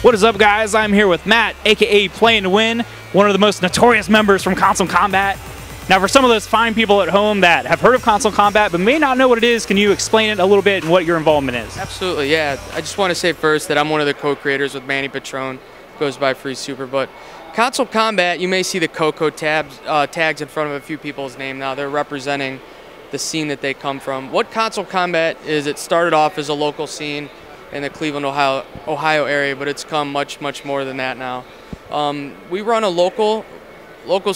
What is up, guys? I'm here with Matt, aka Playing to Win, one of the most notorious members from Console Combat. Now, for some of those fine people at home that have heard of Console Combat but may not know what it is, can you explain it a little bit and what your involvement is? Absolutely, yeah. I just want to say first that I'm one of the co-creators with Manny Patron, goes by Free Super. But Console Combat, you may see the Coco tags in front of a few people's name now. They're representing the scene that they come from. What Console Combat is, it started off as a local scene in the Cleveland, Ohio area, but it's come much more than that now. We run a local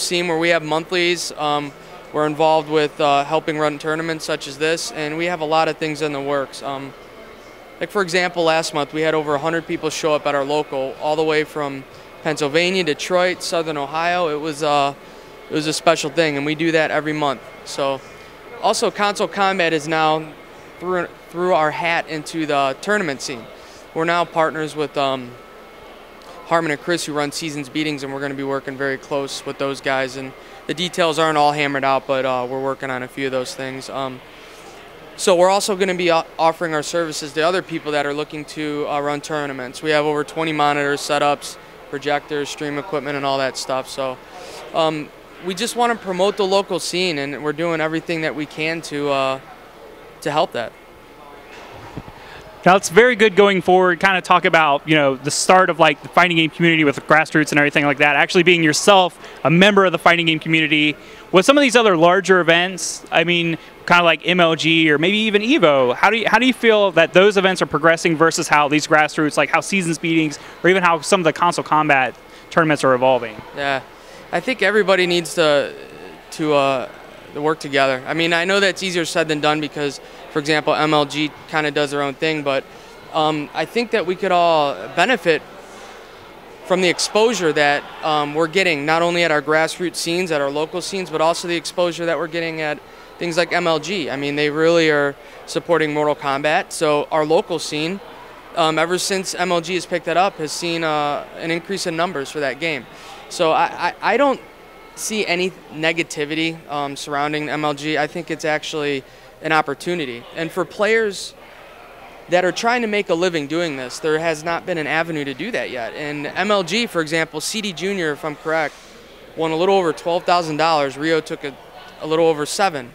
scene where we have monthlies. We're involved with helping run tournaments such as this, and we have a lot of things in the works. Like for example, last month we had over 100 people show up at our local, all the way from Pennsylvania, Detroit, Southern Ohio. It was a special thing, and we do that every month. So, also Console Combat is now threw our hat into the tournament scene. We're now partners with Harmon and Chris, who run Seasons Beatings, and we're going to be working very close with those guys. And the details aren't all hammered out, but we're working on a few of those things. So we're also going to be offering our services to other people that are looking to run tournaments. We have over 20 monitors, setups, projectors, stream equipment, and all that stuff. So we just want to promote the local scene, and we're doing everything that we can to help that. Now, it's very good going forward, kind of talk about, you know, the start of like the fighting game community with the grassroots and everything like that, actually being yourself a member of the fighting game community. With some of these other larger events, I mean, kind of like MLG or maybe even EVO, how do you feel that those events are progressing versus how these grassroots, like how Seasons Beatings or even how some of the Console Combat tournaments are evolving? Yeah, I think everybody needs to work together. I mean, I know that's easier said than done because, for example, MLG kind of does their own thing, but I think that we could all benefit from the exposure that we're getting, not only at our grassroots scenes, at our local scenes, but also the exposure that we're getting at things like MLG. I mean, they really are supporting Mortal Kombat, so our local scene, ever since MLG has picked that up, has seen an increase in numbers for that game. So I don't see any negativity surrounding MLG. I think it's actually an opportunity. And for players that are trying to make a living doing this, there has not been an avenue to do that yet. And MLG, for example, CD Jr., if I'm correct, won a little over $12,000. Rio took a little over $7,000.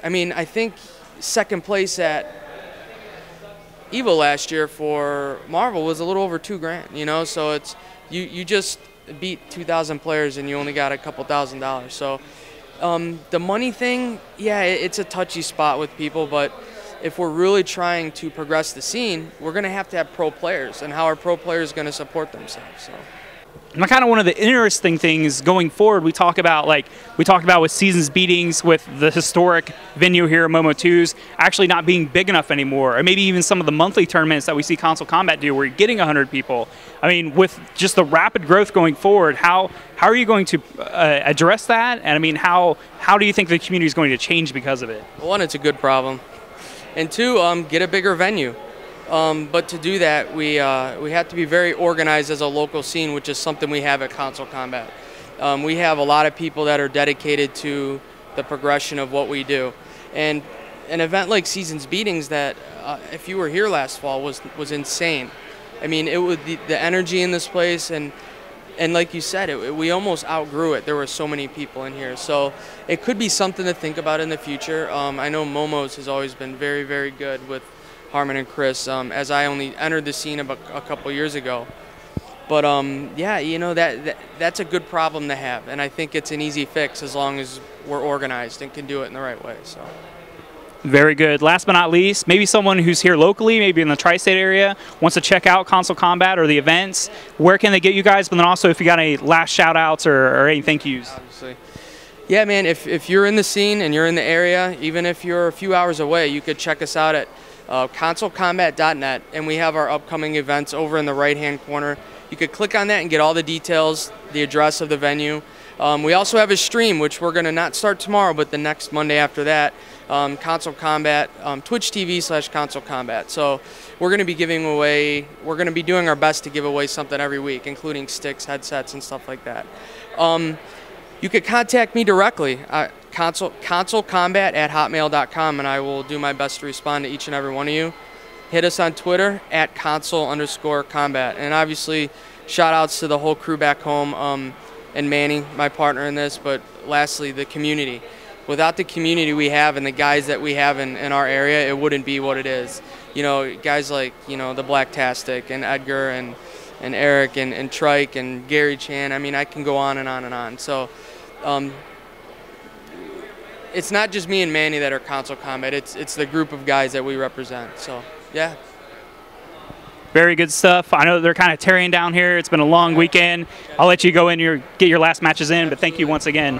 I mean, I think second place at EVO last year for Marvel was a little over $2,000, you know? So it's, you just beat 2,000 players and you only got a couple $1,000s. So the money thing, yeah, it's a touchy spot with people, but if we're really trying to progress the scene, we're going to have pro players, and how are pro players going to support themselves? So. And kind of one of the interesting things going forward, we talked about with Seasons Beatings, with the historic venue here at Momo 2's actually not being big enough anymore, or maybe even some of the monthly tournaments that we see Console Combat do where you're getting 100 people. I mean, with just the rapid growth going forward, how are you going to address that? And I mean, how do you think the community is going to change because of it? Well, one, it's a good problem. And two, get a bigger venue. But to do that, we have to be very organized as a local scene, which is something we have at Console Combat. We have a lot of people that are dedicated to the progression of what we do. And an event like Seasons Beatings that, if you were here last fall, was insane. I mean, it was the energy in this place, and like you said, we almost outgrew it. There were so many people in here. So it could be something to think about in the future. I know Momo's has always been very good with Harmon and Chris, as I only entered the scene about a couple years ago. But yeah, you know, that's a good problem to have, and I think it's an easy fix as long as we're organized and can do it in the right way. So. Very good. Last but not least, maybe someone who's here locally, maybe in the tri-state area, wants to check out Console Combat or the events. Where can they get you guys? But then also, if you got any last shout-outs or any thank yous. Obviously. Yeah, man, if you're in the scene and you're in the area, even if you're a few hours away, you could check us out at consolecombat.net, and we have our upcoming events over in the right-hand corner. You could click on that and get all the details, the address of the venue. We also have a stream, which we're going to not start tomorrow, but the next Monday after that, Console Combat, Twitch TV/Console Combat. So we're going to be giving away, we're going to be doing our best to give away something every week, including sticks, headsets, and stuff like that. You could contact me directly at consolecombat@hotmail.com, and I will do my best to respond to each and every one of you. hit us on Twitter at console_combat. And obviously, shout outs to the whole crew back home and Manny, my partner in this, but lastly, the community. Without the community we have and the guys that we have in our area, it wouldn't be what it is. You know, guys like, you know, the Blacktastic and Edgar and Eric and Trike and Gary Chan. I mean, I can go on and on and on. So it's not just me and Manny that are console combat. It's the group of guys that we represent. So, yeah. Very good stuff. I know they're kind of tearing down here. It's been a long weekend. I'll let you go in get your last matches in, but thank you once again.